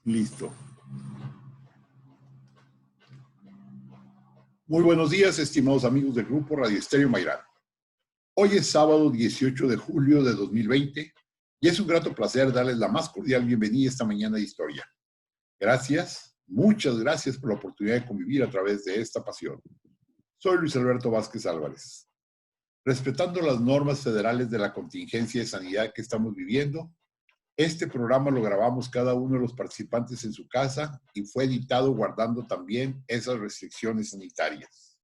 Listo. Muy buenos días, estimados amigos del Grupo Radio Estéreo Mairán. Hoy es sábado 18 de julio de 2020 y es un grato placer darles la más cordial bienvenida esta mañana de historia. Gracias, muchas gracias por la oportunidad de convivir a través de esta pasión. Soy Luis Alberto Vázquez Álvarez. Respetando las normas federales de la contingencia de sanidad que estamos viviendo, este programa lo grabamos cada uno de los participantes en su casa y fue editado guardando también esas restricciones sanitarias.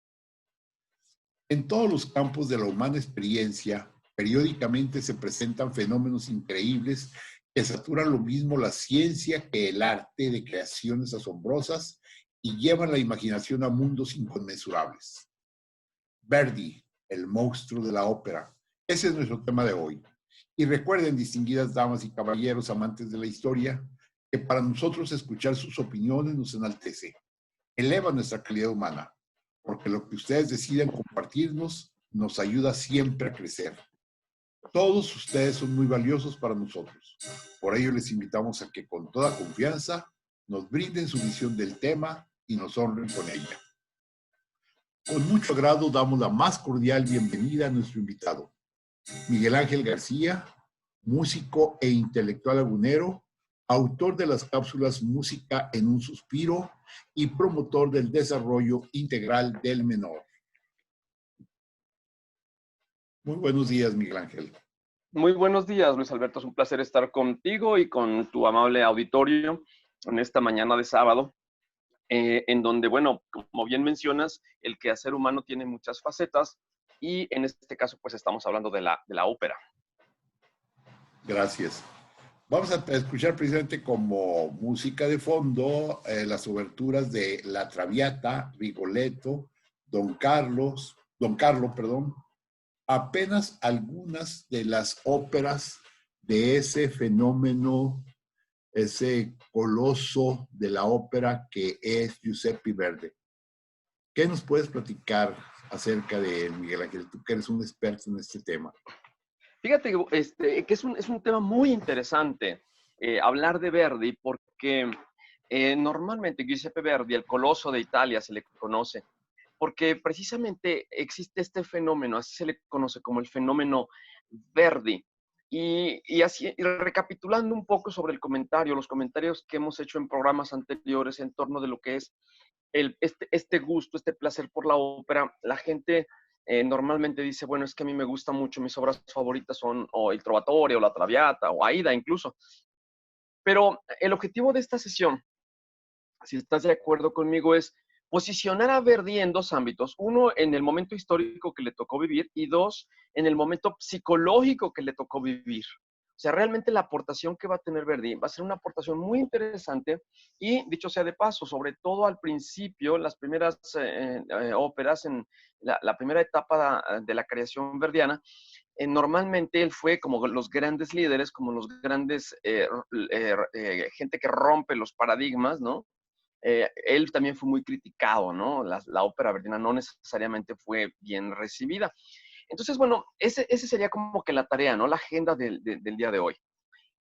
En todos los campos de la humana experiencia, periódicamente se presentan fenómenos increíbles que saturan lo mismo la ciencia que el arte de creaciones asombrosas y llevan la imaginación a mundos inconmensurables. Verdi, el monstruo de la ópera. Ese es nuestro tema de hoy. Y recuerden, distinguidas damas y caballeros amantes de la historia, que para nosotros escuchar sus opiniones nos enaltece, eleva nuestra calidad humana, porque lo que ustedes decidan compartirnos nos ayuda siempre a crecer. Todos ustedes son muy valiosos para nosotros. Por ello les invitamos a que con toda confianza nos brinden su visión del tema y nos honren con ella. Con mucho agrado damos la más cordial bienvenida a nuestro invitado, Miguel Ángel García, músico e intelectual lagunero, autor de las cápsulas Música en un Suspiro y promotor del desarrollo integral del menor. Muy buenos días, Miguel Ángel. Muy buenos días, Luis Alberto. Es un placer estar contigo y con tu amable auditorio en esta mañana de sábado, en donde, bueno, como bien mencionas, el quehacer humano tiene muchas facetas y en este caso, pues estamos hablando de la ópera. Gracias. Vamos a escuchar precisamente como música de fondo las oberturas de La Traviata, Rigoletto, Don Carlo, perdón, apenas algunas de las óperas de ese fenómeno, ese coloso de la ópera que es Giuseppe Verdi. ¿Qué nos puedes platicar acerca de él, Miguel Ángel? Tú que eres un experto en este tema. Fíjate que es un tema muy interesante hablar de Verdi porque normalmente Giuseppe Verdi, el coloso de Italia, se le conoce, porque precisamente existe este fenómeno, así se le conoce como el fenómeno Verdi. Y recapitulando un poco sobre los comentarios que hemos hecho en programas anteriores en torno de lo que es este gusto, este placer por la ópera, la gente normalmente dice, bueno, es que a mí me gusta mucho, mis obras favoritas son o el Trovatore o la Traviata o Aida incluso. Pero el objetivo de esta sesión, si estás de acuerdo conmigo, es posicionar a Verdi en dos ámbitos. Uno, en el momento histórico que le tocó vivir y dos, en el momento psicológico que le tocó vivir. O sea, realmente la aportación que va a tener Verdi va a ser una aportación muy interesante y, dicho sea de paso, sobre todo al principio, las primeras óperas, en la primera etapa de la creación verdiana, normalmente él fue como los grandes líderes, como los grandes, gente que rompe los paradigmas, ¿no? Él también fue muy criticado, ¿no? La ópera verdiana no necesariamente fue bien recibida. Entonces, bueno, ese sería como que la tarea, ¿no? La agenda del día de hoy.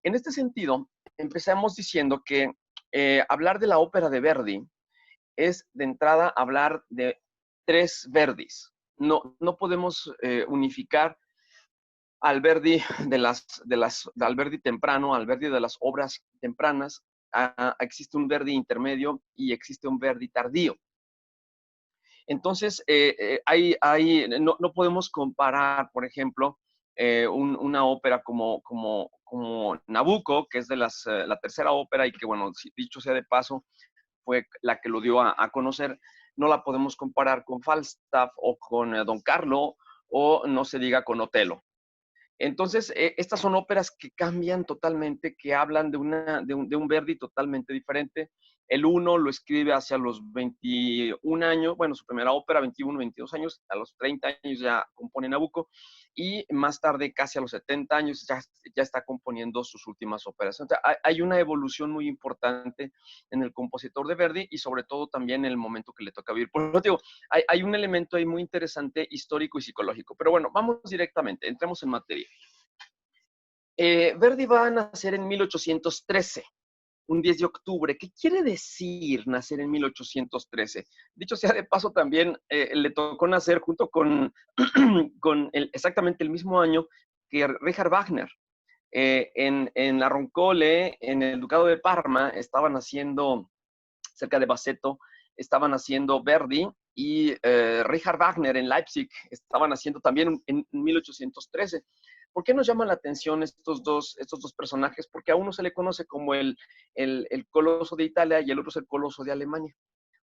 En este sentido, empezamos diciendo que hablar de la ópera de Verdi es de entrada hablar de tres Verdis. No podemos unificar al Verdi al Verdi temprano, al Verdi de las obras tempranas. Existe un Verdi intermedio y existe un Verdi tardío. Entonces, no podemos comparar, por ejemplo, una ópera como Nabucco, que es de la tercera ópera y que, bueno, dicho sea de paso, fue la que lo dio a conocer. No la podemos comparar con Falstaff o con Don Carlo o no se diga con Otelo. Entonces, estas son óperas que cambian totalmente, que hablan de un Verdi totalmente diferente. El uno lo escribe hacia los 21 años, bueno, su primera ópera, 21, 22 años, a los 30 años ya compone Nabucco, y más tarde, casi a los 70 años, ya está componiendo sus últimas óperas. Entonces, hay una evolución muy importante en el compositor de Verdi y sobre todo también en el momento que le toca vivir. Por lo digo, hay un elemento ahí muy interesante histórico y psicológico. Pero bueno, vamos directamente, entremos en materia. Verdi va a nacer en 1813. un 10 de octubre. ¿Qué quiere decir nacer en 1813? Dicho sea de paso, también le tocó nacer junto con, exactamente el mismo año que Richard Wagner. En la Roncole, en el Ducado de Parma, estaban haciendo, cerca de Baseto, estaban haciendo Verdi, y Richard Wagner en Leipzig estaban haciendo también en 1813. ¿Por qué nos llaman la atención estos dos personajes? Porque a uno se le conoce como el coloso de Italia y el otro es el coloso de Alemania.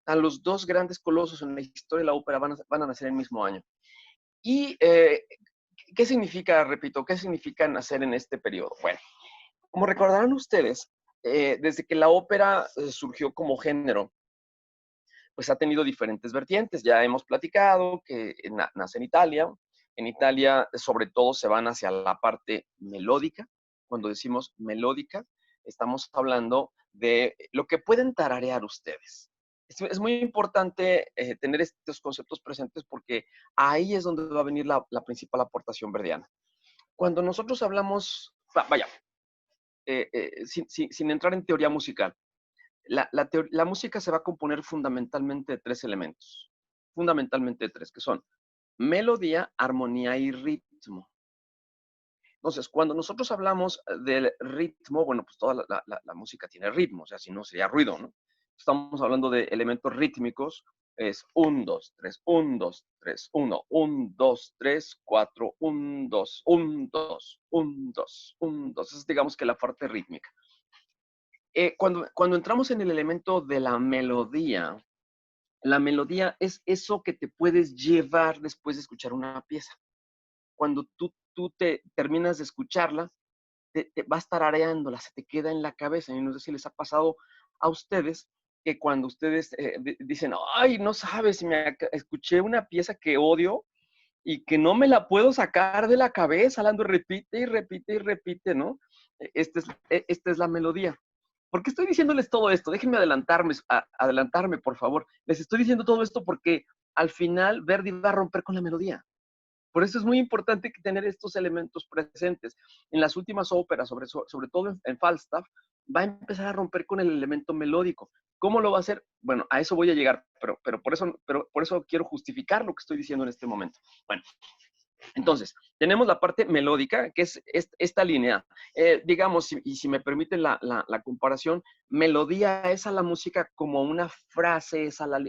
A los dos grandes colosos en la historia de la ópera van a nacer el mismo año. ¿Y qué significa, repito, qué significa nacer en este periodo? Bueno, como recordarán ustedes, desde que la ópera surgió como género, pues ha tenido diferentes vertientes. Ya hemos platicado que nace en Italia. En Italia, sobre todo, se van hacia la parte melódica. Cuando decimos melódica, estamos hablando de lo que pueden tararear ustedes. Es muy importante tener estos conceptos presentes porque ahí es donde va a venir la principal aportación verdiana. Cuando nosotros hablamos, vaya, sin entrar en teoría musical, la música se va a componer fundamentalmente de tres elementos, fundamentalmente de tres, que son melodía, armonía y ritmo. Entonces, cuando nosotros hablamos del ritmo, bueno, pues toda la música tiene ritmo, o sea, si no sería ruido, ¿no? Estamos hablando de elementos rítmicos, es 1, 2, 3, 1, 2, 3, 1, 1, 2, 3, 4, 1, 2, 1, 2, 1, 2, 1, 2. Es digamos que la parte rítmica. Cuando entramos en el elemento de la melodía es eso que te puedes llevar después de escuchar una pieza. Cuando tú te terminas de escucharla, te vas tarareándola, se te queda en la cabeza. Y no sé si les ha pasado a ustedes que cuando ustedes dicen, ay, no sabes, escuché una pieza que odio y que no me la puedo sacar de la cabeza, hablando repite y repite y repite, ¿no? Esta es la melodía. ¿Por qué estoy diciéndoles todo esto? Déjenme adelantarme, por favor. Les estoy diciendo todo esto porque al final Verdi va a romper con la melodía. Por eso es muy importante tener estos elementos presentes. En las últimas óperas, sobre todo en Falstaff, va a empezar a romper con el elemento melódico. ¿Cómo lo va a hacer? Bueno, a eso voy a llegar, pero por eso quiero justificar lo que estoy diciendo en este momento. Bueno, entonces, tenemos la parte melódica, que es esta línea. Digamos, y si me permiten la comparación, melodía es a la música como una frase es a la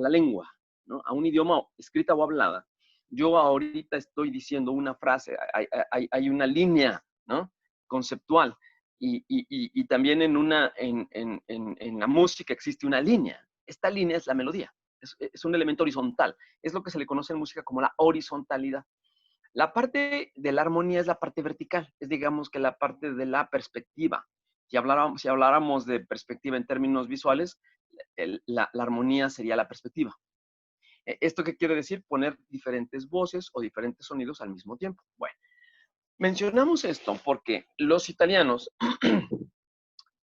lengua, ¿no? A un idioma escrita o hablada. Yo ahorita estoy diciendo una frase, hay una línea, ¿no? Conceptual. Y también en la música existe una línea. Esta línea es la melodía. Es un elemento horizontal. Es lo que se le conoce en música como la horizontalidad. La parte de la armonía es la parte vertical, es digamos que la parte de la perspectiva. Si habláramos de perspectiva en términos visuales, la armonía sería la perspectiva. ¿Esto qué quiere decir? Poner diferentes voces o diferentes sonidos al mismo tiempo. Bueno, mencionamos esto porque los italianos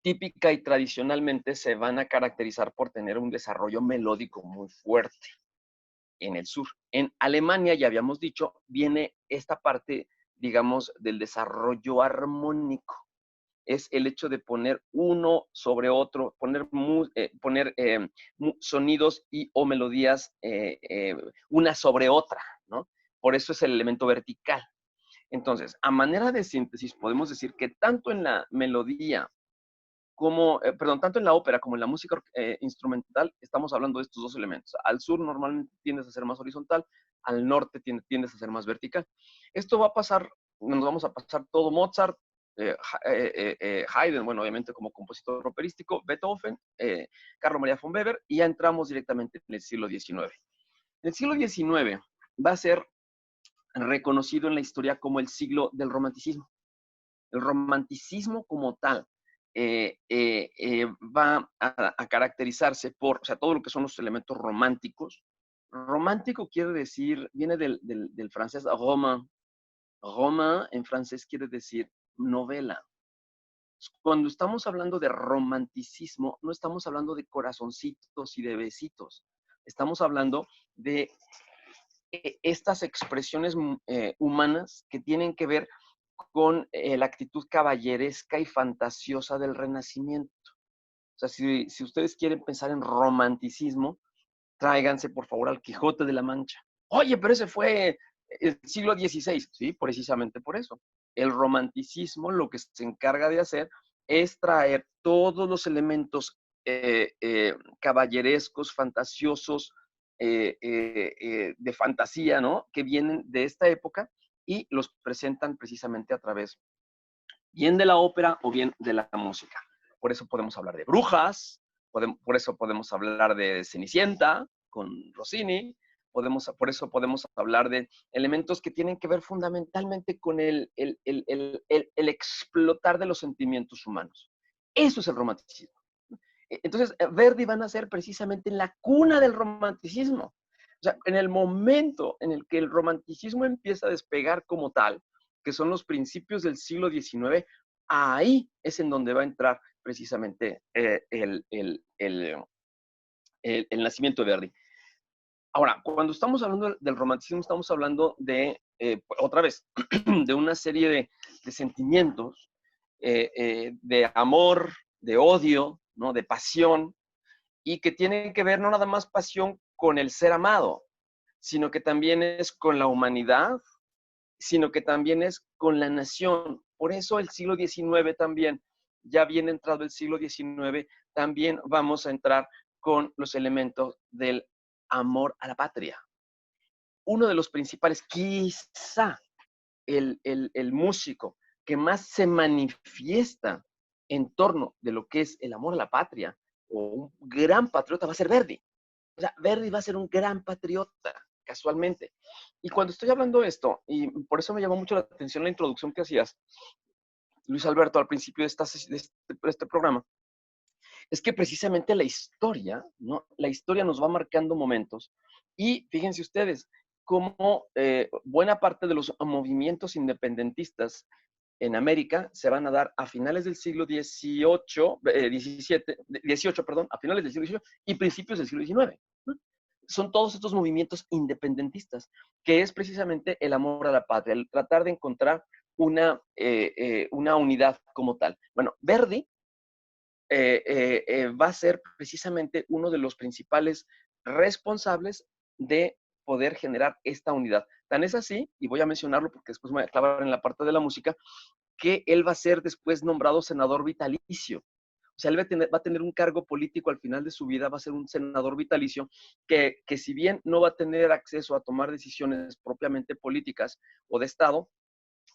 típica y tradicionalmente se van a caracterizar por tener un desarrollo melódico muy fuerte en el sur. En Alemania, ya habíamos dicho, viene esta parte, digamos, del desarrollo armónico. Es el hecho de poner uno sobre otro, poner sonidos y o melodías una sobre otra, ¿no? Por eso es el elemento vertical. Entonces, a manera de síntesis, podemos decir que tanto en la melodía tanto en la ópera como en la música instrumental, estamos hablando de estos dos elementos. Al sur normalmente tiendes a ser más horizontal, al norte tiendes a ser más vertical. Esto va a pasar, nos vamos a pasar todo Mozart, Haydn, bueno, obviamente como compositor operístico, Beethoven, Carlo Maria von Weber, y ya entramos directamente en el siglo XIX. El siglo XIX va a ser reconocido en la historia como el siglo del romanticismo. El romanticismo como tal va a caracterizarse por, o sea, todo lo que son los elementos románticos. Romántico quiere decir, viene del francés roman. Roman en francés quiere decir novela. Cuando estamos hablando de romanticismo, no estamos hablando de corazoncitos y de besitos. Estamos hablando de estas expresiones humanas que tienen que ver con la actitud caballeresca y fantasiosa del Renacimiento. O sea, si ustedes quieren pensar en romanticismo, tráiganse por favor al Quijote de la Mancha. Oye, pero ese fue el siglo XVI. Sí, precisamente por eso. El romanticismo lo que se encarga de hacer es traer todos los elementos caballerescos, fantasiosos, de fantasía, ¿no? Que vienen de esta época y los presentan precisamente a través bien de la ópera o bien de la música. Por eso podemos hablar de brujas, por eso podemos hablar de Cenicienta con Rossini, por eso podemos hablar de elementos que tienen que ver fundamentalmente con el explotar de los sentimientos humanos. Eso es el romanticismo. Entonces, Verdi van a ser precisamente en la cuna del romanticismo. O sea, en el momento en el que el romanticismo empieza a despegar como tal, que son los principios del siglo XIX, ahí es en donde va a entrar precisamente el nacimiento de Verdi. Ahora, cuando estamos hablando del romanticismo, estamos hablando de, otra vez, de una serie de sentimientos, de amor, de odio, ¿no? De pasión, y que tienen que ver no nada más pasión con el ser amado, sino que también es con la humanidad, sino que también es con la nación. Por eso el siglo XIX también, ya bien entrado el siglo XIX, también vamos a entrar con los elementos del amor a la patria. Uno de los principales, quizá el músico que más se manifiesta en torno de lo que es el amor a la patria, o un gran patriota, va a ser Verdi. O sea, Verdi va a ser un gran patriota, casualmente. Y cuando estoy hablando de esto, y por eso me llamó mucho la atención la introducción que hacías, Luis Alberto, al principio de este programa, es que precisamente la historia, ¿no? La historia nos va marcando momentos. Y fíjense ustedes, cómo buena parte de los movimientos independentistas en América se van a dar a finales del siglo XVIII, perdón, a finales del siglo XVIII y principios del siglo XIX. ¿No? Son todos estos movimientos independentistas, que es precisamente el amor a la patria, el tratar de encontrar una unidad como tal. Bueno, Verdi va a ser precisamente uno de los principales responsables de poder generar esta unidad. Tan es así, y voy a mencionarlo porque después me voy a clavar en la parte de la música, que él va a ser después nombrado senador vitalicio. O sea, él va a tener un cargo político al final de su vida, va a ser un senador vitalicio que si bien no va a tener acceso a tomar decisiones propiamente políticas o de Estado,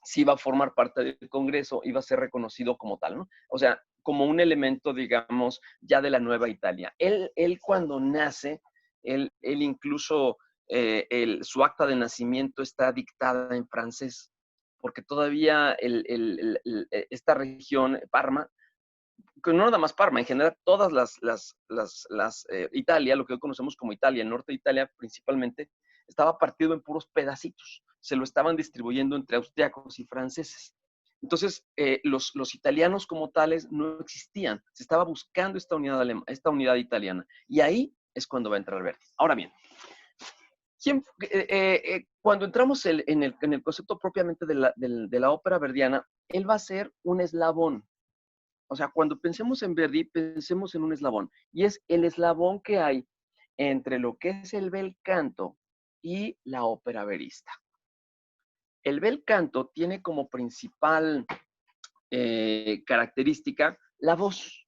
sí va a formar parte del Congreso y va a ser reconocido como tal, ¿no? O sea, como un elemento, digamos, ya de la nueva Italia. Él cuando nace, él incluso, su acta de nacimiento está dictada en francés, porque todavía esta región, Parma, no nada más Parma, en general todas Italia, lo que hoy conocemos como Italia, el norte de Italia principalmente, estaba partido en puros pedacitos. Se lo estaban distribuyendo entre austriacos y franceses. Entonces, los italianos como tales no existían. Se estaba buscando esta unidad italiana. Y ahí es cuando va a entrar Verdi. Ahora bien, cuando entramos en el concepto propiamente de la ópera verdiana, él va a ser un eslabón. O sea, cuando pensemos en Verdi, pensemos en un eslabón. Y es el eslabón que hay entre lo que es el bel canto y la ópera verista. El bel canto tiene como principal característica la voz.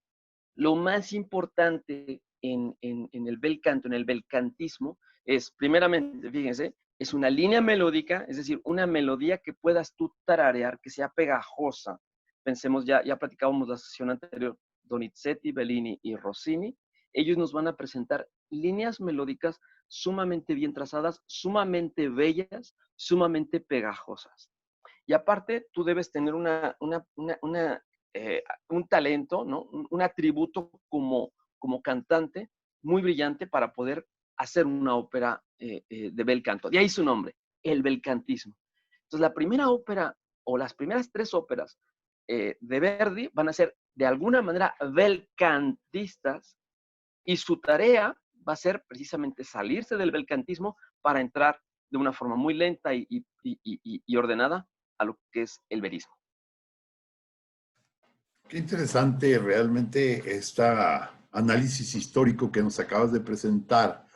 Lo más importante en el bel canto, en el belcantismo, es, primeramente, fíjense, es una línea melódica, es decir, una melodía que puedas tú tararear, que sea pegajosa. Pensemos, ya platicábamos la sesión anterior, Donizetti, Bellini y Rossini. Ellos nos van a presentar líneas melódicas sumamente bien trazadas, sumamente bellas, sumamente pegajosas. Y aparte, tú debes tener un talento, ¿no? Un atributo como cantante muy brillante para poder hacer una ópera de bel canto. De ahí su nombre, el belcantismo. Entonces, la primera ópera o las primeras tres óperas de Verdi van a ser de alguna manera belcantistas y su tarea va a ser precisamente salirse del belcantismo para entrar de una forma muy lenta y ordenada a lo que es el verismo. Qué interesante realmente este análisis histórico que nos acabas de presentar.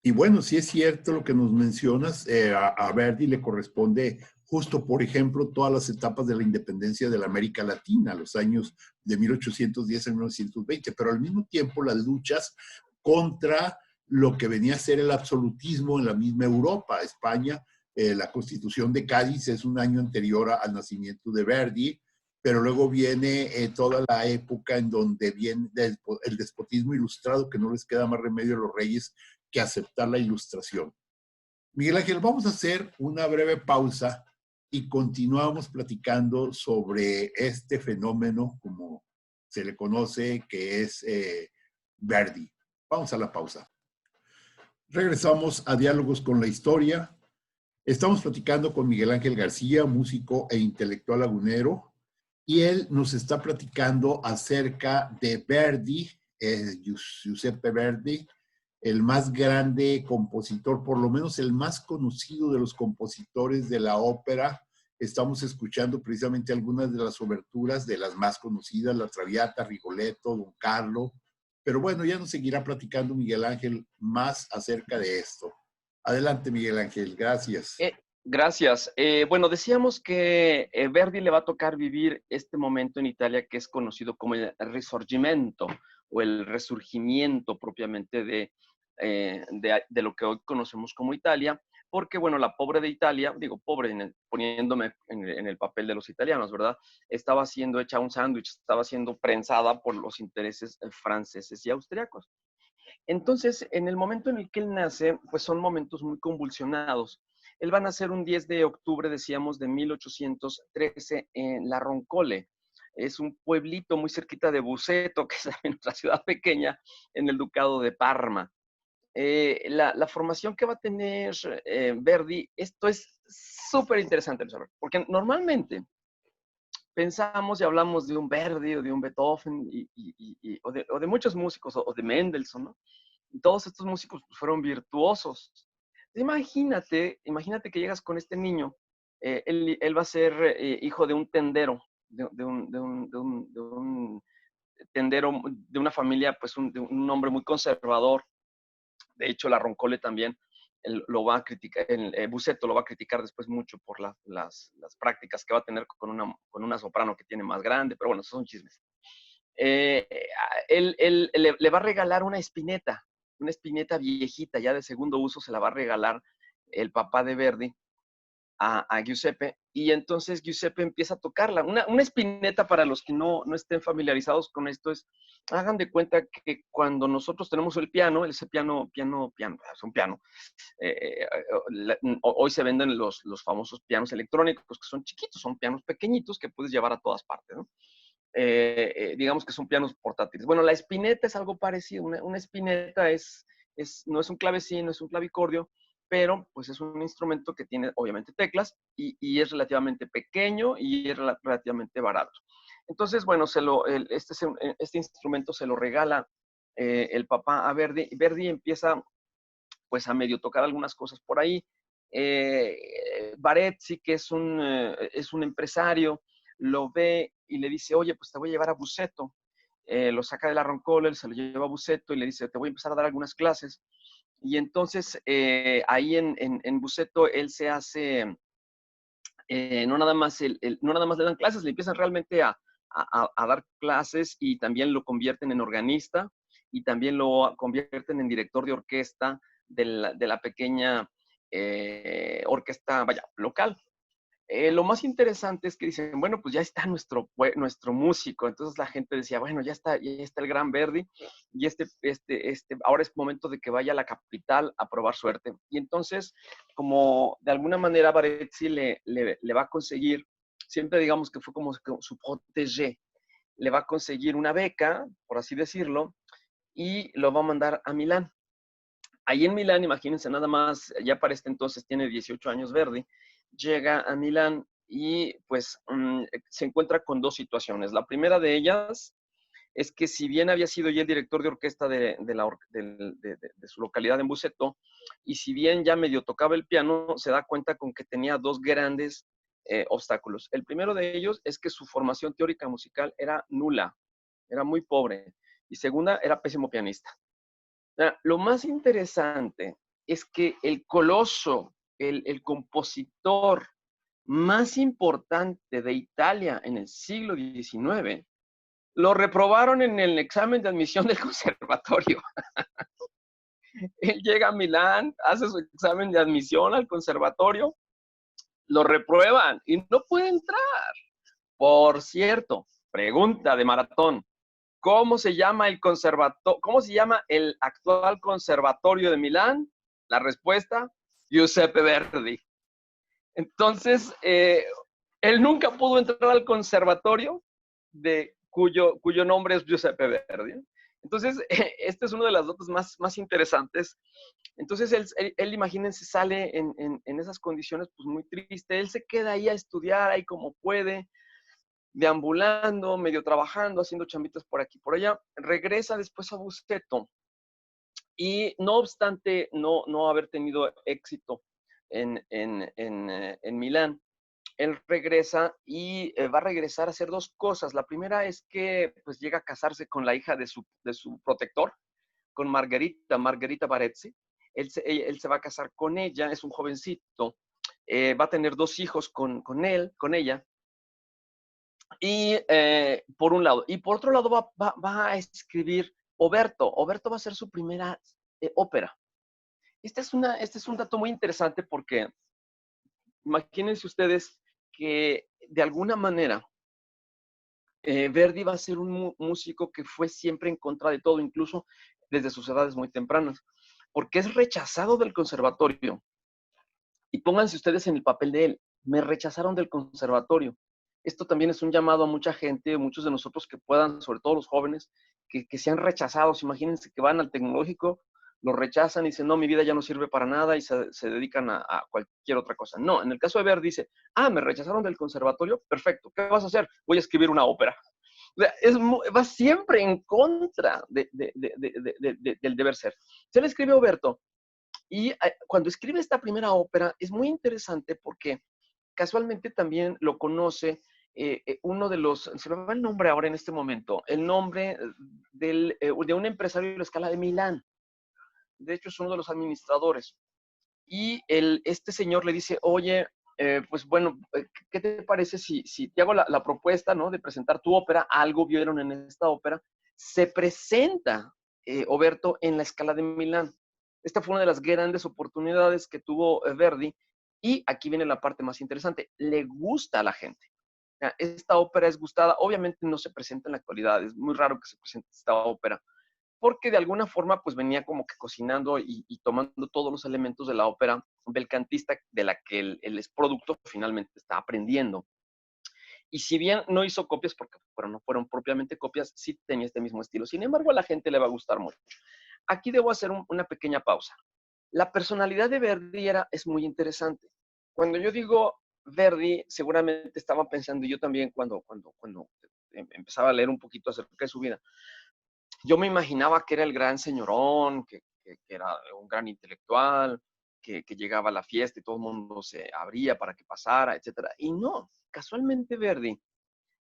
Y bueno, sí es cierto lo que nos mencionas, a Verdi le corresponde justo, por ejemplo, todas las etapas de la independencia de la América Latina, los años de 1810 a 1920, pero al mismo tiempo las luchas contra lo que venía a ser el absolutismo en la misma Europa. España, la Constitución de Cádiz es un año anterior al nacimiento de Verdi, pero luego viene toda la época en donde viene el despotismo ilustrado, que no les queda más remedio a los reyes que aceptar la ilustración. Miguel Ángel, vamos a hacer una breve pausa y continuamos platicando sobre este fenómeno, como se le conoce, que es Verdi. Vamos a la pausa. Regresamos a Diálogos con la Historia. Estamos platicando con Miguel Ángel García, músico e intelectual lagunero, y él nos está platicando acerca de Verdi, Giuseppe Verdi, el más grande compositor, por lo menos el más conocido de los compositores de la ópera. Estamos escuchando precisamente algunas de las oberturas de las más conocidas, La Traviata, Rigoletto, Don Carlo. Pero bueno, ya nos seguirá platicando Miguel Ángel más acerca de esto. Adelante, Miguel Ángel, gracias. Gracias. Bueno, decíamos que Verdi le va a tocar vivir este momento en Italia que es conocido como el Risorgimento o el resurgimiento propiamente de lo que hoy conocemos como Italia, porque, bueno, la pobre de Italia, digo pobre poniéndome en el papel de los italianos, ¿verdad? Estaba siendo hecha un sándwich, estaba siendo prensada por los intereses franceses y austriacos. Entonces, en el momento en el que él nace, pues son momentos muy convulsionados. Él va a nacer un 10 de octubre, decíamos, de 1813 en La Roncole. Es un pueblito muy cerquita de Busseto, que es nuestra ciudad pequeña, en el Ducado de Parma. La formación que va a tener Verdi, esto es súper interesante, porque normalmente pensamos y hablamos de un Verdi o de un Beethoven o de muchos músicos o de Mendelssohn, ¿no? Y todos estos músicos fueron virtuosos. Imagínate que llegas con este niño, él va a ser hijo de un tendero, de un tendero de una familia, pues de un hombre muy conservador. De hecho, la Roncole también lo va a criticar, Busseto lo va a criticar después mucho por las prácticas que va a tener con una soprano que tiene más grande, pero bueno, esos son chismes. Él le va a regalar una espineta viejita, ya de segundo uso, se la va a regalar el papá de Verdi a Giuseppe, y entonces Giuseppe empieza a tocarla. Una espineta, para los que no estén familiarizados con esto, hagan de cuenta que cuando nosotros tenemos el piano, ese piano, es un piano, hoy se venden los famosos pianos electrónicos, que son chiquitos, son pianos pequeñitos que puedes llevar a todas partes, ¿no? Digamos que son pianos portátiles. Bueno, la espineta es algo parecido. Una espineta no es un clavecín, no es un clavicordio, pero pues es un instrumento que tiene obviamente teclas y es relativamente pequeño y es relativamente barato. Entonces, bueno, este instrumento se lo regala el papá a Verdi. Verdi empieza pues a medio tocar algunas cosas por ahí. Barezzi, que es un empresario, lo ve y le dice, oye, pues te voy a llevar a Busseto. Lo saca de la Roncole, se lo lleva a Busseto y le dice, te voy a empezar a dar algunas clases. Y entonces ahí en Busseto él se hace, no nada más le dan clases, le empiezan realmente a dar clases y también lo convierten en organista y también lo convierten en director de orquesta de la pequeña orquesta, vaya, local. Lo más interesante es que dicen, bueno, pues ya está nuestro músico. Entonces la gente decía, bueno, ya está el gran Verdi y ahora es momento de que vaya a la capital a probar suerte. Y entonces, como de alguna manera Barezzi le va a conseguir, siempre digamos que fue como su protégé, le va a conseguir una beca, por así decirlo, y lo va a mandar a Milán. Ahí en Milán, imagínense nada más, ya para este entonces tiene 18 años Verdi, llega a Milán y pues se encuentra con dos situaciones. La primera de ellas es que si bien había sido ya el director de orquesta de su localidad en Busseto, y si bien ya medio tocaba el piano, se da cuenta con que tenía dos grandes obstáculos. El primero de ellos es que su formación teórica musical era nula, era muy pobre. Y segunda, era pésimo pianista. Lo más interesante es que el coloso, el compositor más importante de Italia en el siglo XIX, lo reprobaron en el examen de admisión del conservatorio. Él llega a Milán, hace su examen de admisión al conservatorio, lo reprueban y no puede entrar. Por cierto, pregunta de maratón. ¿Cómo se llama cómo se llama el actual conservatorio de Milán? La respuesta, Giuseppe Verdi. Entonces, él nunca pudo entrar al conservatorio cuyo nombre es Giuseppe Verdi. Entonces, este es uno de las notas más interesantes. Entonces, él, imagínense, sale en esas condiciones pues muy triste. Él se queda ahí a estudiar, ahí como puede, deambulando, medio trabajando, haciendo chambitas por aquí, por allá. Regresa después a Busseto y no obstante no haber tenido éxito en Milán, él regresa y va a regresar a hacer dos cosas. La primera es que pues llega a casarse con la hija de su protector, con Margherita Barezzi. Él se va a casar con ella, es un jovencito, va a tener dos hijos con ella. Y por un lado. Y por otro lado va a escribir Oberto. Oberto va a ser su primera ópera. Este es un dato muy interesante porque imagínense ustedes que de alguna manera Verdi va a ser un músico que fue siempre en contra de todo, incluso desde sus edades muy tempranas, porque es rechazado del conservatorio. Y pónganse ustedes en el papel de él. Me rechazaron del conservatorio. Esto también es un llamado a mucha gente, muchos de nosotros que puedan, sobre todo los jóvenes, que sean rechazados. Imagínense que van al tecnológico, lo rechazan y dicen, no, mi vida ya no sirve para nada y se dedican a cualquier otra cosa. No, en el caso de Ver dice, me rechazaron del conservatorio, perfecto, ¿qué vas a hacer? Voy a escribir una ópera. O sea, va siempre en contra del deber ser. Se le escribe Oberto y cuando escribe esta primera ópera es muy interesante porque casualmente también lo conoce uno de los, se me va el nombre ahora en este momento, el nombre de un empresario de la Scala de Milán. De hecho, es uno de los administradores. Y este señor le dice, oye, pues bueno, ¿qué te parece si te hago la propuesta, ¿no? De presentar tu ópera? Algo vieron en esta ópera. Se presenta Oberto en la Scala de Milán. Esta fue una de las grandes oportunidades que tuvo Verdi. Y aquí viene la parte más interesante. Le gusta a la gente. Esta ópera es gustada. Obviamente no se presenta en la actualidad. Es muy raro que se presente esta ópera. Porque de alguna forma pues venía como que cocinando y tomando todos los elementos de la ópera belcantista de la que el producto finalmente está aprendiendo. Y si bien no hizo copias, porque no fueron propiamente copias, sí tenía este mismo estilo. Sin embargo, a la gente le va a gustar mucho. Aquí debo hacer una pequeña pausa. La personalidad de Verdi es muy interesante. Cuando yo digo Verdi, seguramente estaba pensando yo también cuando empezaba a leer un poquito acerca de su vida. Yo me imaginaba que era el gran señorón, que era un gran intelectual, que llegaba a la fiesta y todo el mundo se abría para que pasara, etc. Y no, casualmente Verdi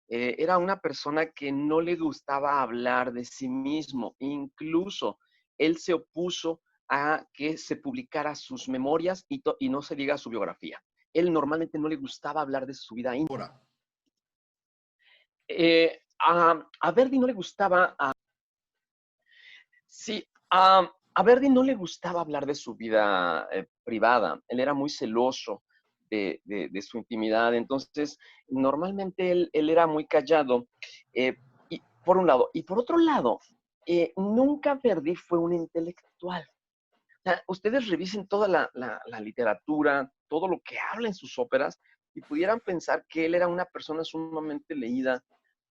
era una persona que no le gustaba hablar de sí mismo. Incluso él se opuso a que se publicara sus memorias y no se diga su biografía. Él normalmente no le gustaba hablar de su vida íntima. A Verdi no le gustaba... Sí, a Verdi no le gustaba hablar de su vida privada. Él era muy celoso de su intimidad. Entonces, normalmente él era muy callado, y, por un lado. Y por otro lado, nunca Verdi fue un intelectual. O sea, ustedes revisen toda la literatura, todo lo que habla en sus óperas, y pudieran pensar que él era una persona sumamente leída,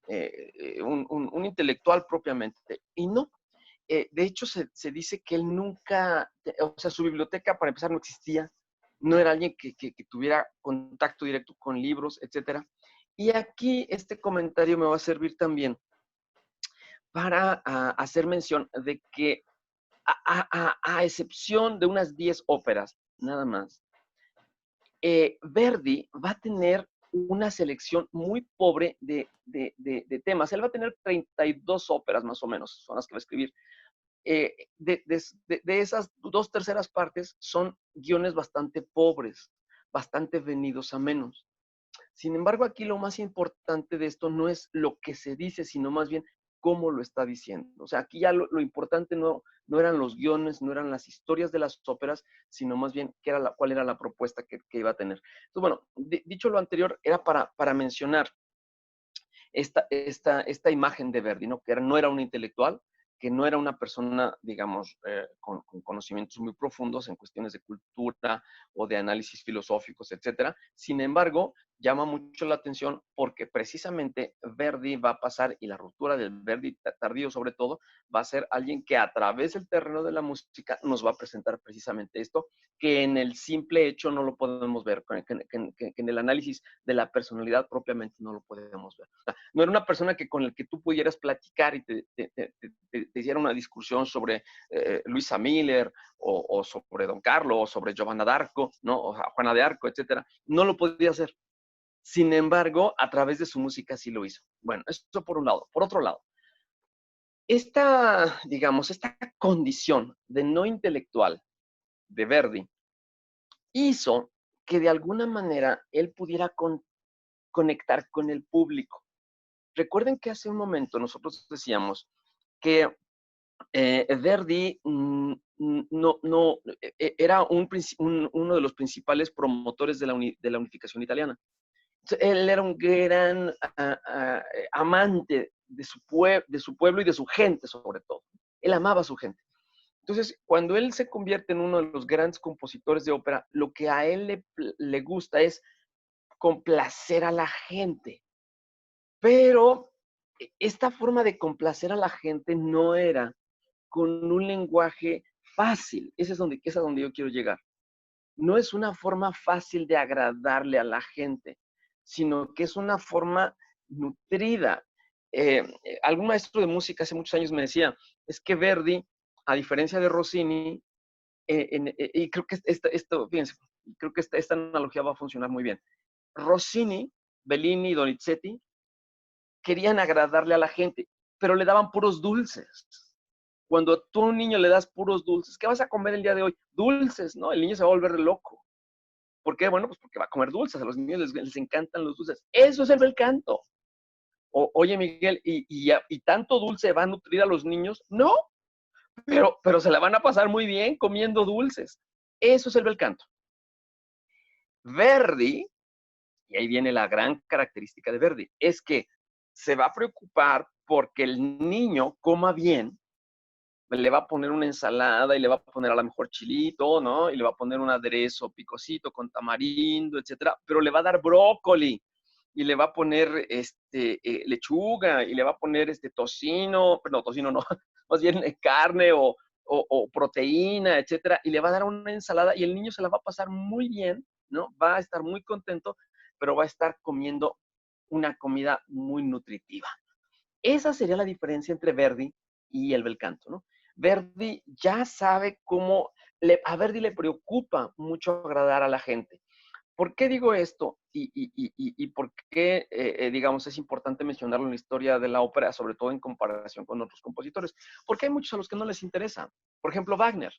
un intelectual propiamente. Y no. De hecho, se dice que él nunca, o sea, su biblioteca para empezar no existía, no era alguien que tuviera contacto directo con libros, etc. Y aquí este comentario me va a servir también para hacer mención de que a excepción de unas 10 óperas, nada más, Verdi va a tener una selección muy pobre temas. Él va a tener 32 óperas más o menos, son las que va a escribir. De esas 2/3 partes son guiones bastante pobres, bastante venidos a menos. Sin embargo, aquí lo más importante de esto no es lo que se dice, sino más bien cómo lo está diciendo. O sea, aquí ya lo importante no eran los guiones, no eran las historias de las óperas, sino más bien cuál era la propuesta que iba a tener. Entonces, bueno, dicho lo anterior, era para mencionar esta imagen de Verdi, ¿no? Que no era un intelectual, que no era una persona, digamos, con conocimientos muy profundos en cuestiones de cultura o de análisis filosóficos, etcétera. Sin embargo, llama mucho la atención porque precisamente Verdi va a pasar, y la ruptura del Verdi tardío sobre todo, va a ser alguien que a través del terreno de la música nos va a presentar precisamente esto, que en el simple hecho no lo podemos ver, que en el análisis de la personalidad propiamente no lo podemos ver. O sea, no era una persona con la que tú pudieras platicar y te hiciera una discusión sobre Luisa Miller o sobre Don Carlos o sobre Giovanna d'Arco, ¿no? O Juana de Arco, etcétera. No lo podía hacer. Sin embargo, a través de su música sí lo hizo. Bueno, eso por un lado. Por otro lado, digamos, esta condición de no intelectual de Verdi hizo que de alguna manera él pudiera conectar con el público. Recuerden que hace un momento nosotros decíamos que Verdi era uno de los principales promotores de la unificación italiana. Él era un gran amante de su pueblo y de su gente, sobre todo. Él amaba a su gente. Entonces, cuando él se convierte en uno de los grandes compositores de ópera, lo que a él le gusta es complacer a la gente. Pero esta forma de complacer a la gente no era con un lenguaje fácil. Esa es donde yo quiero llegar. No es una forma fácil de agradarle a la gente, sino que es una forma nutrida. Algún maestro de música hace muchos años me decía, es que Verdi, a diferencia de Rossini, y creo que fíjense, creo que esta analogía va a funcionar muy bien. Rossini, Bellini y Donizetti querían agradarle a la gente, pero le daban puros dulces. Cuando tú a un niño le das puros dulces, ¿qué vas a comer el día de hoy? Dulces, ¿no? El niño se va a volver loco. ¿Por qué? Bueno, pues porque va a comer dulces. A los niños les encantan los dulces. Eso es el bel canto. Oye, Miguel, ¿y tanto dulce va a nutrir a los niños? No, pero se la van a pasar muy bien comiendo dulces. Eso es el bel canto. Verdi, y ahí viene la gran característica de Verdi, es que se va a preocupar porque el niño coma bien, le va a poner una ensalada y le va a poner a lo mejor chilito, ¿no? Y le va a poner un aderezo picosito con tamarindo, etcétera, pero le va a dar brócoli y le va a poner lechuga y le va a poner tocino, no, tocino no, más bien carne o proteína, etcétera, y le va a dar una ensalada y el niño se la va a pasar muy bien, ¿no? Va a estar muy contento, pero va a estar comiendo una comida muy nutritiva. Esa sería la diferencia entre Verdi y el bel canto, ¿no? Verdi ya sabe cómo, a Verdi le preocupa mucho agradar a la gente. ¿Por qué digo esto? Y por qué, digamos, es importante mencionarlo en la historia de la ópera, sobre todo en comparación con otros compositores? Porque hay muchos a los que no les interesa. Por ejemplo, Wagner.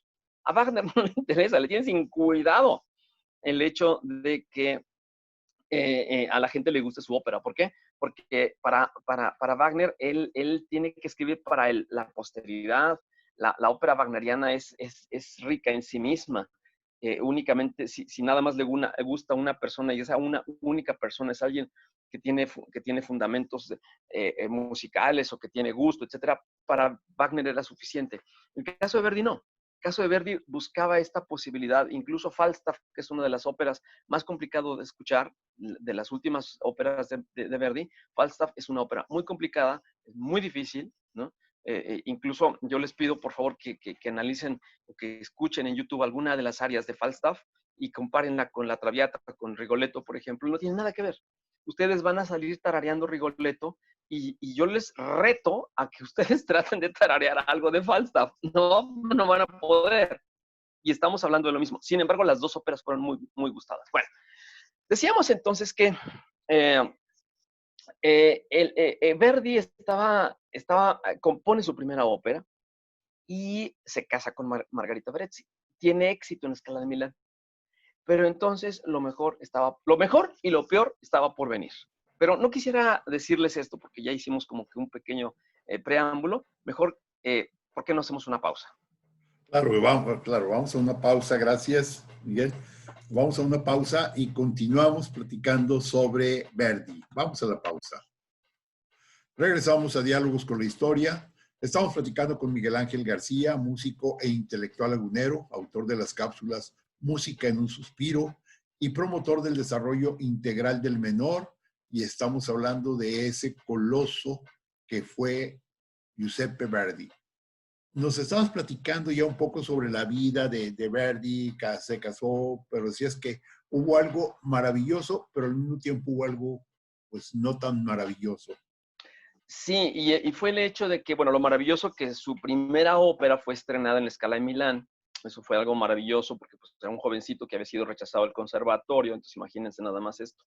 A Wagner no le interesa, le tiene sin cuidado el hecho de que a la gente le guste su ópera. ¿Por qué? Porque para Wagner, él tiene que escribir para la posteridad. La ópera wagneriana es rica en sí misma. Únicamente, si nada más le gusta a una persona y esa una única persona es alguien que tiene fundamentos musicales o que tiene gusto, etcétera, para Wagner era suficiente. En el caso de Verdi, no. El caso de Verdi buscaba esta posibilidad, incluso Falstaff, que es una de las óperas más complicadas de escuchar, de las últimas óperas de Verdi. Falstaff es una ópera muy complicada, es muy difícil, ¿no? Incluso yo les pido, por favor, que analicen o que escuchen en YouTube alguna de las áreas de Falstaff y compárenla con la Traviata, con Rigoletto, por ejemplo. No tiene nada que ver. Ustedes van a salir tarareando Rigoletto y yo les reto a que ustedes traten de tararear algo de Falstaff. No van a poder. Y estamos hablando de lo mismo. Sin embargo, las dos óperas fueron muy, muy gustadas. Bueno, decíamos entonces que Eh, Verdi compone su primera ópera y se casa con Margarita Brezzi. Tiene éxito en Scala de Milán. Pero entonces lo mejor y lo peor estaba por venir. Pero no quisiera decirles esto porque ya hicimos como que un pequeño preámbulo. Mejor, ¿por qué no hacemos una pausa? Claro, vamos a una pausa, gracias, Miguel. Vamos a una pausa y continuamos platicando sobre Verdi. Vamos a la pausa. Regresamos a Diálogos con la Historia. Estamos platicando con Miguel Ángel García, músico e intelectual lagunero, autor de las cápsulas Música en un suspiro y promotor del desarrollo integral del menor. Y estamos hablando de ese coloso que fue Giuseppe Verdi. Nos estabas platicando ya un poco sobre la vida de Verdi, se casó, pero decías que hubo algo maravilloso, pero al mismo tiempo hubo algo pues no tan maravilloso. Sí, y fue el hecho de que, bueno, lo maravilloso que su primera ópera fue estrenada en la Scala de Milán. Eso fue algo maravilloso porque pues, era un jovencito que había sido rechazado del conservatorio, entonces imagínense nada más esto.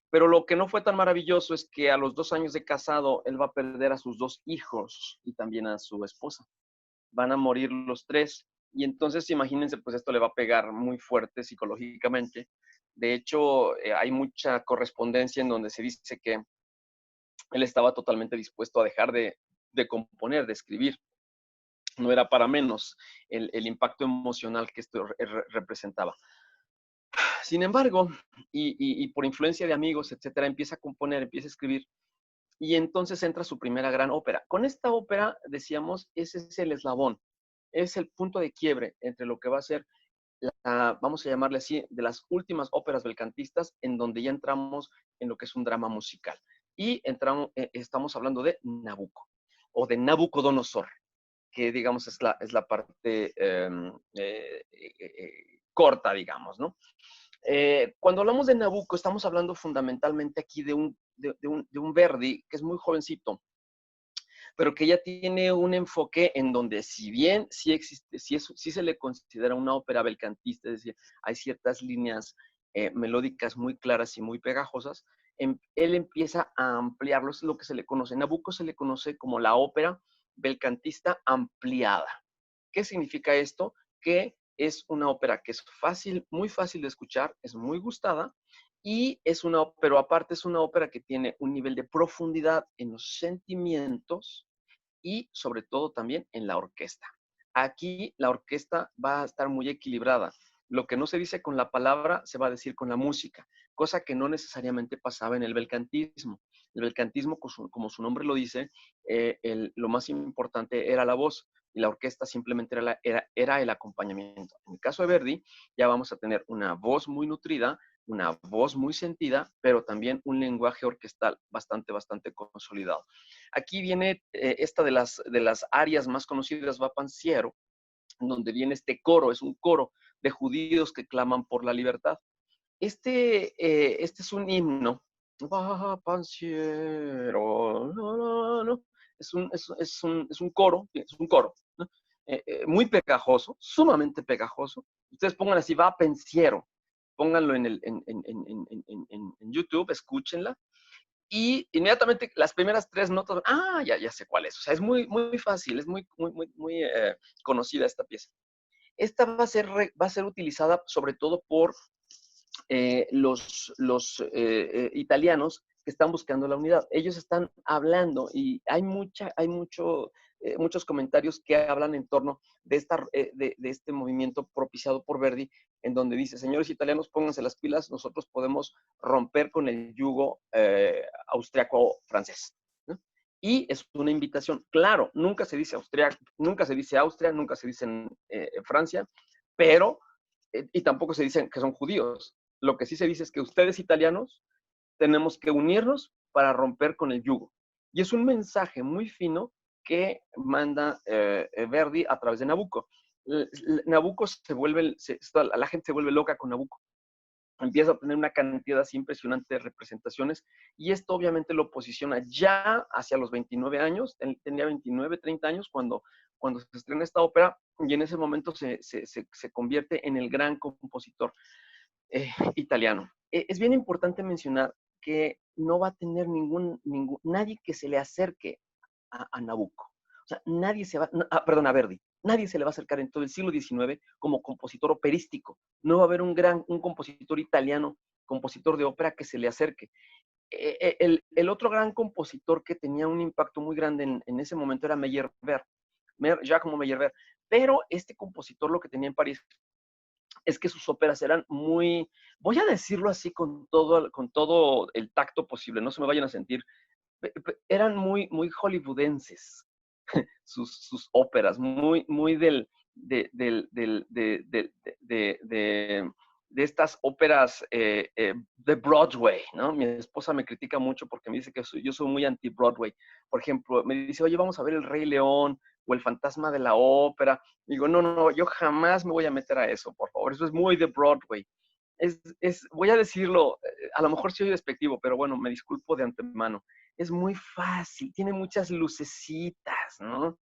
Pero lo que no fue tan maravilloso es que a los 2 años de casado, él va a perder a sus 2 hijos y también a su esposa. Van a morir los tres. Y entonces, imagínense, pues esto le va a pegar muy fuerte psicológicamente. De hecho, hay mucha correspondencia en donde se dice que él estaba totalmente dispuesto a dejar de componer, de escribir. No era para menos el impacto emocional que esto representaba. Sin embargo, y por influencia de amigos, etcétera, empieza a componer, empieza a escribir, y entonces entra su primera gran ópera. Con esta ópera, decíamos, ese es el eslabón, es el punto de quiebre entre lo que va a ser, vamos a llamarle así, de las últimas óperas belcantistas, en donde ya entramos en lo que es un drama musical. Y estamos hablando de Nabucco, o de Nabucodonosor, que digamos es la parte corta, digamos, ¿no? Cuando hablamos de Nabucco, estamos hablando fundamentalmente aquí de un Verdi que es muy jovencito, pero que ya tiene un enfoque en donde, si bien sí existe, sí se le considera una ópera belcantista, es decir, hay ciertas líneas melódicas muy claras y muy pegajosas, él empieza a ampliarlo, es lo que se le conoce. Nabucco se le conoce como la ópera belcantista ampliada. ¿Qué significa esto? Que es una ópera que es fácil, muy fácil de escuchar, es muy gustada, pero aparte es una ópera que tiene un nivel de profundidad en los sentimientos y sobre todo también en la orquesta. Aquí la orquesta va a estar muy equilibrada. Lo que no se dice con la palabra se va a decir con la música, cosa que no necesariamente pasaba en el belcantismo. El belcantismo, como su nombre lo dice, lo más importante era la voz y la orquesta simplemente era el acompañamiento. En el caso de Verdi, ya vamos a tener una voz muy nutrida, una voz muy sentida, pero también un lenguaje orquestal bastante, bastante consolidado. Aquí viene esta de las áreas más conocidas, Va Pensiero, donde viene este coro, es un coro de judíos que claman por la libertad. Este es un himno. Va Pensiero, no, no, no. Es un coro, ¿no? Muy pegajoso, sumamente pegajoso. Ustedes pongan así, Va Pensiero, pónganlo en YouTube, escúchenla, y inmediatamente las primeras 3 notas, ya sé cuál es. O sea, es muy, muy fácil, es muy, muy, muy, muy conocida esta pieza. Esta va a ser utilizada sobre todo por los italianos que están buscando la unidad. Ellos están hablando y hay muchos comentarios que hablan en torno de este movimiento propiciado por Verdi, en donde dice: señores italianos, pónganse las pilas, nosotros podemos romper con el yugo austriaco-francés. ¿No? Y es una invitación. Claro, nunca se dice Austria, nunca se dice Austria, nunca se dice Francia, pero, y tampoco se dicen que son judíos. Lo que sí se dice es que ustedes italianos tenemos que unirnos para romper con el yugo. Y es un mensaje muy fino que manda Verdi a través de Nabucco. Nabucco la gente se vuelve loca con Nabucco. Empieza a tener una cantidad así impresionante de representaciones y esto obviamente lo posiciona ya hacia los 29 años. Tenía 29, 30 años cuando se estrena esta ópera, y en ese momento se convierte en el gran compositor italiano. Es bien importante mencionar porque no va a tener nadie que se le acerque a Nabucco. O sea, nadie se va, perdón, a Verdi. Nadie se le va a acercar en todo el siglo XIX como compositor operístico. No va a haber un compositor italiano, compositor de ópera que se le acerque. El otro gran compositor que tenía un impacto muy grande en ese momento era Meyerbeer, Jacques Meyerbeer. Pero este compositor lo que tenía en París es que sus óperas eran muy, voy a decirlo así con todo el tacto posible, no se me vayan a sentir, eran muy hollywoodenses sus óperas, muy de estas óperas de Broadway, ¿no? Mi esposa me critica mucho porque me dice que yo soy muy anti-Broadway. Por ejemplo, me dice, oye, vamos a ver El Rey León o El Fantasma de la Ópera. Digo, no, yo jamás me voy a meter a eso, por favor. Eso es muy de Broadway. Voy a decirlo, a lo mejor soy despectivo, pero bueno, me disculpo de antemano. Es muy fácil, tiene muchas lucecitas, ¿no?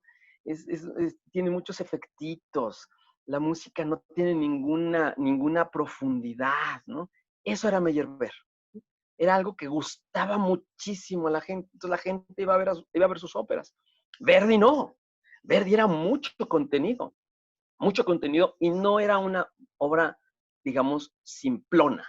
Tiene muchos efectitos. La música no tiene ninguna profundidad, ¿no? Eso era Meyerbeer. Era algo que gustaba muchísimo a la gente. Entonces la gente iba a ver sus óperas. Verdi no. Verdi era mucho contenido y no era una obra, digamos, simplona,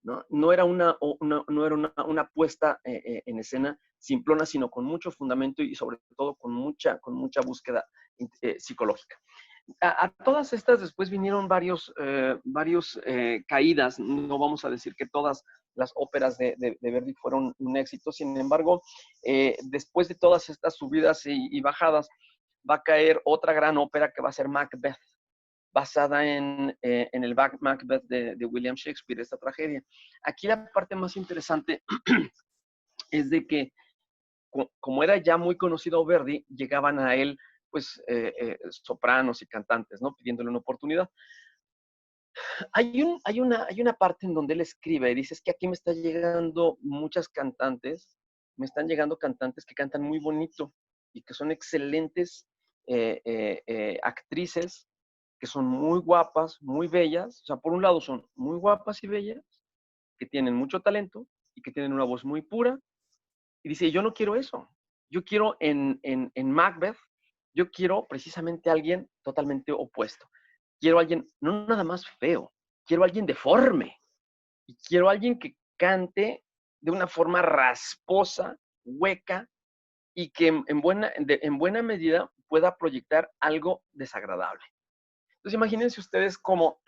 ¿no? No era una puesta en escena simplona, sino con mucho fundamento y sobre todo con mucha búsqueda psicológica. A todas estas después vinieron varios caídas. No vamos a decir que todas las óperas de Verdi fueron un éxito. Sin embargo, después de todas estas subidas y bajadas, va a caer otra gran ópera que va a ser Macbeth, basada en el Macbeth de William Shakespeare, esta tragedia. Aquí la parte más interesante es de que, como era ya muy conocido Verdi, llegaban a él pues sopranos y cantantes, ¿no? Pidiéndole una oportunidad. Hay una parte en donde él escribe y dice, es que aquí me están llegando muchas cantantes, me están llegando cantantes que cantan muy bonito y que son excelentes actrices, que son muy guapas, muy bellas. O sea, por un lado son muy guapas y bellas, que tienen mucho talento y que tienen una voz muy pura. Y dice, yo no quiero eso. Yo quiero en Macbeth, yo quiero precisamente a alguien totalmente opuesto. Quiero a alguien no nada más feo, quiero a alguien deforme. Y quiero a alguien que cante de una forma rasposa, hueca, y que en buena medida pueda proyectar algo desagradable. Entonces imagínense ustedes cómo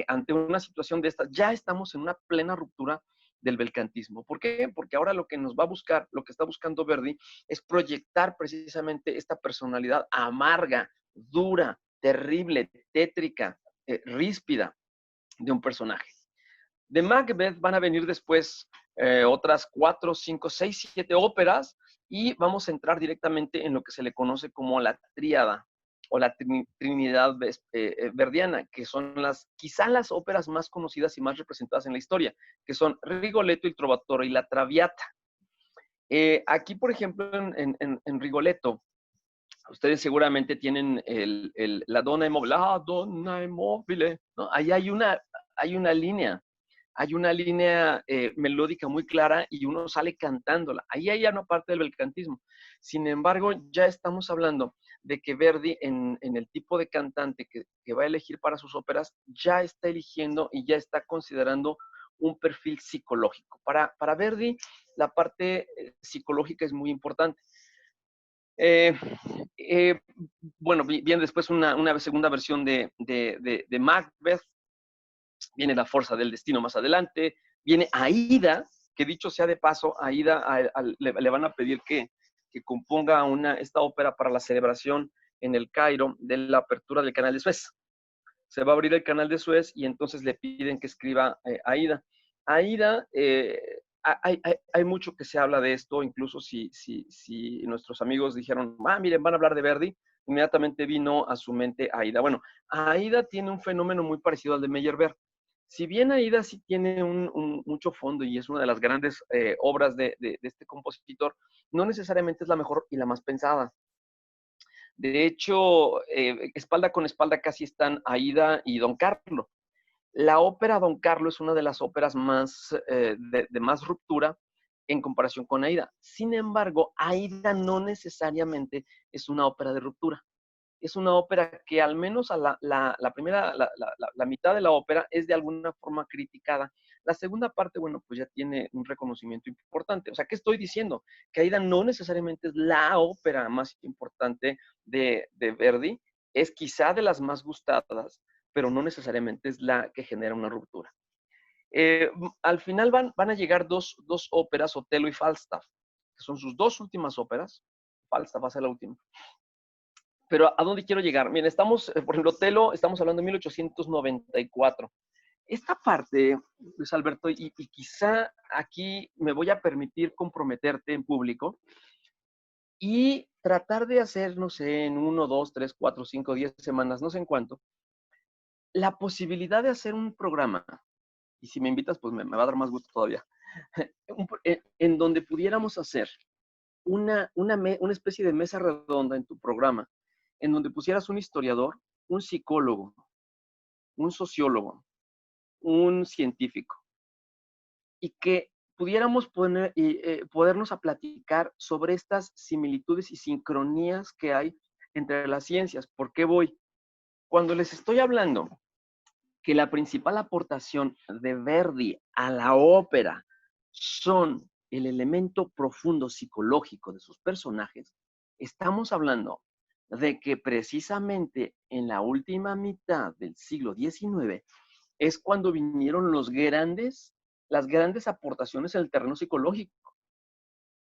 ante una situación de esta, ya estamos en una plena ruptura del belcantismo. ¿Por qué? Porque ahora lo que nos va a buscar, lo que está buscando Verdi, es proyectar precisamente esta personalidad amarga, dura, terrible, tétrica, ríspida de un personaje. De Macbeth van a venir después otras 4, 5, 6, 7 óperas y vamos a entrar directamente en lo que se le conoce como la tríada o la trinidad verdiana, que son quizá las óperas más conocidas y más representadas en la historia, que son Rigoletto, il Trovatore y la Traviata. Aquí, por ejemplo, en Rigoletto, ustedes seguramente tienen la donna immobile, ¿no? Ahí hay una línea melódica muy clara y uno sale cantándola. Ahí hay una parte del belcantismo. Sin embargo, ya estamos hablando de que Verdi, en el tipo de cantante que va a elegir para sus óperas, ya está eligiendo y ya está considerando un perfil psicológico. Para Verdi, la parte psicológica es muy importante. Bueno, viene después una segunda versión de Macbeth, viene La Fuerza del Destino más adelante, viene Aida, que dicho sea de paso, Aida le van a pedir que componga esta ópera para la celebración en el Cairo de la apertura del canal de Suez. Se va a abrir el canal de Suez y entonces le piden que escriba Aida. Aida, hay mucho que se habla de esto, incluso si nuestros amigos dijeron, miren, van a hablar de Verdi, inmediatamente vino a su mente Aida. Bueno, Aida tiene un fenómeno muy parecido al de Meyerbeer. Si bien Aida sí tiene mucho fondo y es una de las grandes obras de este compositor, no necesariamente es la mejor y la más pensada. De hecho, espalda con espalda casi están Aida y Don Carlo. La ópera Don Carlo es una de las óperas más, de más ruptura en comparación con Aida. Sin embargo, Aida no necesariamente es una ópera de ruptura. Es una ópera que al menos a la primera, la mitad de la ópera es de alguna forma criticada. La segunda parte, bueno, pues ya tiene un reconocimiento importante. O sea, ¿qué estoy diciendo? Que Aida no necesariamente es la ópera más importante de Verdi, es quizá de las más gustadas, pero no necesariamente es la que genera una ruptura. Al final van a llegar dos óperas, Otello y Falstaff, que son sus dos últimas óperas. Falstaff va a ser la última. Pero ¿a dónde quiero llegar? Miren, estamos, por ejemplo, Otello, estamos hablando de 1894. Esta parte, Luis Alberto, y quizá aquí me voy a permitir comprometerte en público y tratar de hacer, no sé, en 1, 2, 3, 4, 5, 10 semanas, no sé en cuánto, la posibilidad de hacer un programa, y si me invitas, pues me va a dar más gusto todavía, en donde pudiéramos hacer una especie de mesa redonda en tu programa, en donde pusieras un historiador, un psicólogo, un sociólogo, un científico, y que pudiéramos podernos a platicar sobre estas similitudes y sincronías que hay entre las ciencias. ¿Por qué voy? Cuando les estoy hablando que la principal aportación de Verdi a la ópera son el elemento profundo psicológico de sus personajes, estamos hablando de que precisamente en la última mitad del siglo XIX es cuando vinieron las grandes aportaciones en el terreno psicológico.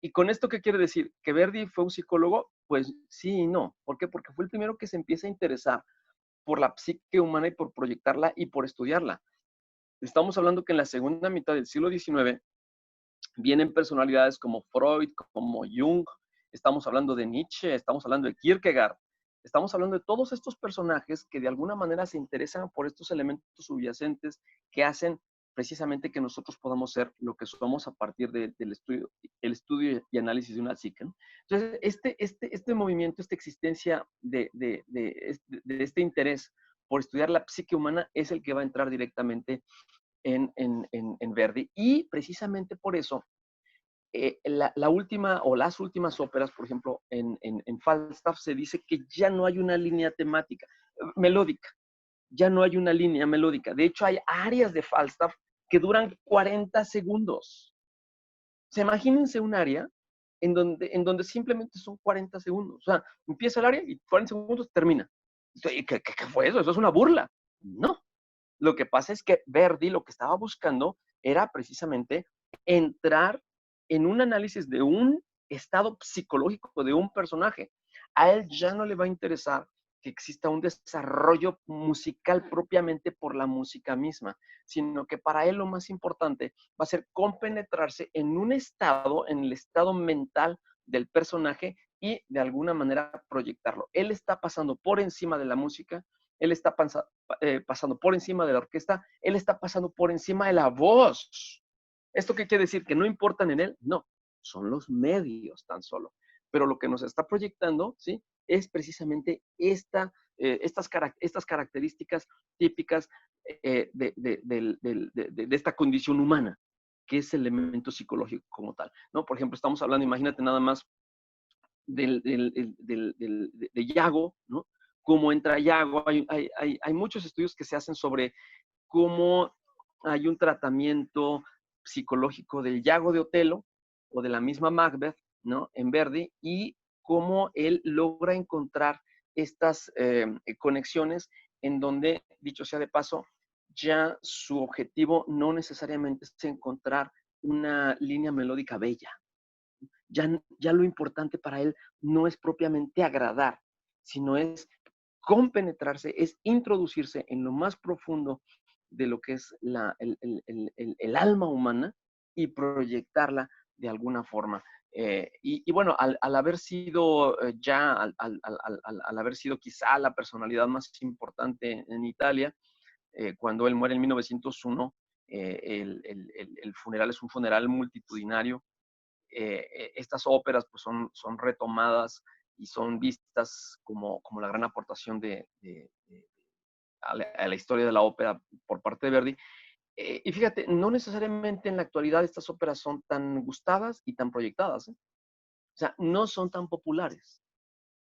¿Y con esto qué quiere decir? ¿Que Verdi fue un psicólogo? Pues sí y no. ¿Por qué? Porque fue el primero que se empieza a interesar por la psique humana y por proyectarla y por estudiarla. Estamos hablando que en la segunda mitad del siglo XIX vienen personalidades como Freud, como Jung, estamos hablando de Nietzsche, estamos hablando de Kierkegaard, estamos hablando de todos estos personajes que de alguna manera se interesan por estos elementos subyacentes que hacen precisamente que nosotros podamos ser lo que somos a partir del estudio, el estudio y análisis de una psique, ¿no? Entonces, este movimiento, esta existencia de este interés por estudiar la psique humana es el que va a entrar directamente en Verdi. Y precisamente por eso, la última o las últimas óperas, por ejemplo, en Falstaff se dice que ya no hay una línea temática, melódica, ya no hay una línea melódica. De hecho, hay áreas de Falstaff que duran 40 segundos. O sea, imagínense un área en donde simplemente son 40 segundos. O sea, empieza el área y 40 segundos termina. ¿Qué fue eso? Eso es una burla. No, lo que pasa es que Verdi lo que estaba buscando era precisamente entrar en un análisis de un estado psicológico de un personaje. A él ya no le va a interesar que exista un desarrollo musical propiamente por la música misma, sino que para él lo más importante va a ser compenetrarse en un estado, en el estado mental del personaje y de alguna manera proyectarlo. Él está pasando por encima de la música, él está pasando por encima de la orquesta, él está pasando por encima de la voz. ¿Esto qué quiere decir? ¿Que no importan en él? No, son los medios tan solo. Pero lo que nos está proyectando, ¿sí? Es precisamente estas características típicas de esta condición humana, que es el elemento psicológico como tal, ¿no? Por ejemplo, estamos hablando, imagínate nada más, de Yago, ¿no? Cómo entra Yago. Hay muchos estudios que se hacen sobre cómo hay un tratamiento psicológico del Yago de Otelo o de la misma Macbeth, ¿no? En Verdi, y cómo él logra encontrar estas conexiones en donde, dicho sea de paso, ya su objetivo no necesariamente es encontrar una línea melódica bella. Ya lo importante para él no es propiamente agradar, sino es compenetrarse, es introducirse en lo más profundo de lo que es el alma humana y proyectarla de alguna forma. Y bueno, al haber sido al haber sido quizá la personalidad más importante en Italia, cuando él muere en 1901, el funeral es un funeral multitudinario. Estas óperas pues son retomadas y son vistas como la gran aportación a la historia de la ópera por parte de Verdi. Y fíjate, no necesariamente en la actualidad estas óperas son tan gustadas y tan proyectadas, ¿eh? O sea, no son tan populares.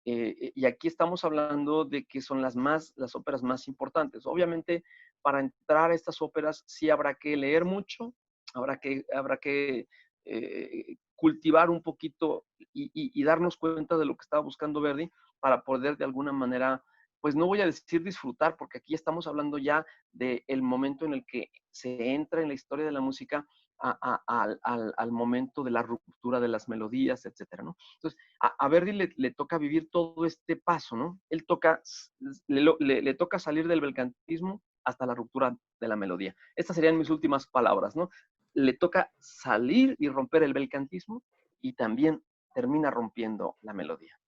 Y aquí estamos hablando de que son las óperas más importantes. Obviamente, para entrar a estas óperas sí habrá que leer mucho, habrá que cultivar un poquito y darnos cuenta de lo que estaba buscando Verdi para poder de alguna manera, pues no voy a decir disfrutar, porque aquí estamos hablando ya del momento en el que se entra en la historia de la música al momento de la ruptura de las melodías, etcétera, ¿no? Entonces, a Verdi le toca vivir todo este paso, ¿no? Él le toca salir del belcantismo hasta la ruptura de la melodía. Estas serían mis últimas palabras, ¿no? Le toca salir y romper el belcantismo y también termina rompiendo la melodía.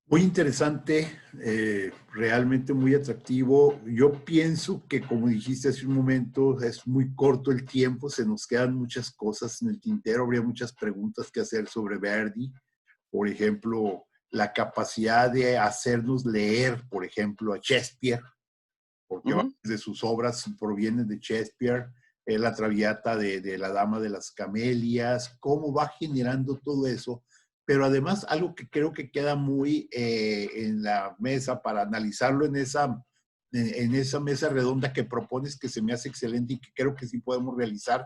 Muy interesante, realmente muy atractivo. Yo pienso que, como dijiste hace un momento, es muy corto el tiempo, se nos quedan muchas cosas en el tintero, habría muchas preguntas que hacer sobre Verdi. Por ejemplo, la capacidad de hacernos leer, por ejemplo, a Shakespeare, porque varias de sus obras provienen de Shakespeare, la Traviata de la Dama de las Camelias, cómo va generando todo eso. Pero además, algo que creo que queda muy en la mesa para analizarlo en esa mesa redonda que propones, que se me hace excelente y que creo que sí podemos realizar,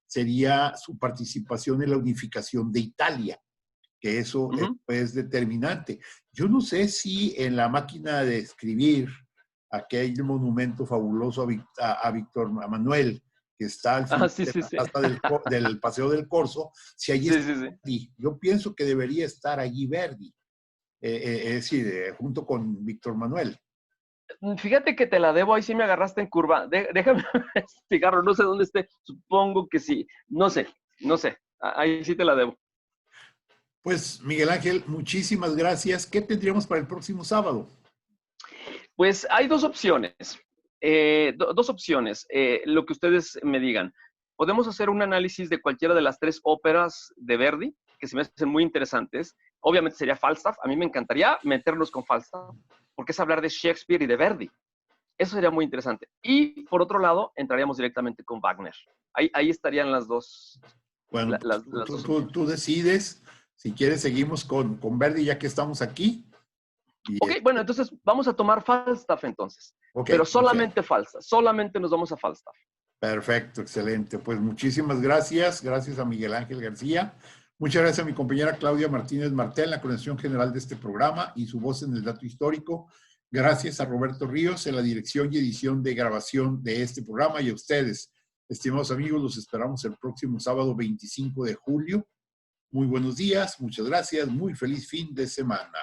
sería su participación en la unificación de Italia, que eso es determinante. Yo no sé si en la máquina de escribir, aquel monumento fabuloso a Víctor Manuel, que está al final Sí, de sí, la sí. plaza del Paseo del Corso, si allí Sí, está sí, sí. Verdi. Yo pienso que debería estar allí Verdi, es decir, junto con Víctor Manuel. Fíjate que te la debo, ahí sí me agarraste en curva. Déjame cigarro, no sé dónde esté. Supongo que sí. No sé. Ahí sí te la debo. Pues, Miguel Ángel, muchísimas gracias. ¿Qué tendríamos para el próximo sábado? Pues hay dos opciones. Dos opciones. Lo que ustedes me digan. Podemos hacer un análisis de cualquiera de las tres óperas de Verdi, que se me hacen muy interesantes. Obviamente sería Falstaff. A mí me encantaría meternos con Falstaff, porque es hablar de Shakespeare y de Verdi. Eso sería muy interesante. Y por otro lado, entraríamos directamente con Wagner. Ahí estarían las dos, Bueno, pues las dos opciones. tú decides. Si quieres, seguimos con Verdi ya que estamos aquí. Y, Ok, bueno, entonces vamos a tomar Falstaff entonces. ok, Pero perfecto. solamente Falstaff. Solamente nos vamos a Falstaff. Perfecto, excelente. Pues muchísimas gracias. Gracias a Miguel Ángel García. Muchas gracias a mi compañera Claudia Martínez Martel, la coordinación general de este programa y su voz en el dato histórico. Gracias a Roberto Ríos en la dirección y edición de grabación de este programa y a ustedes, estimados amigos, los esperamos el próximo sábado 25 de julio. Muy buenos días, muchas gracias, muy feliz fin de semana.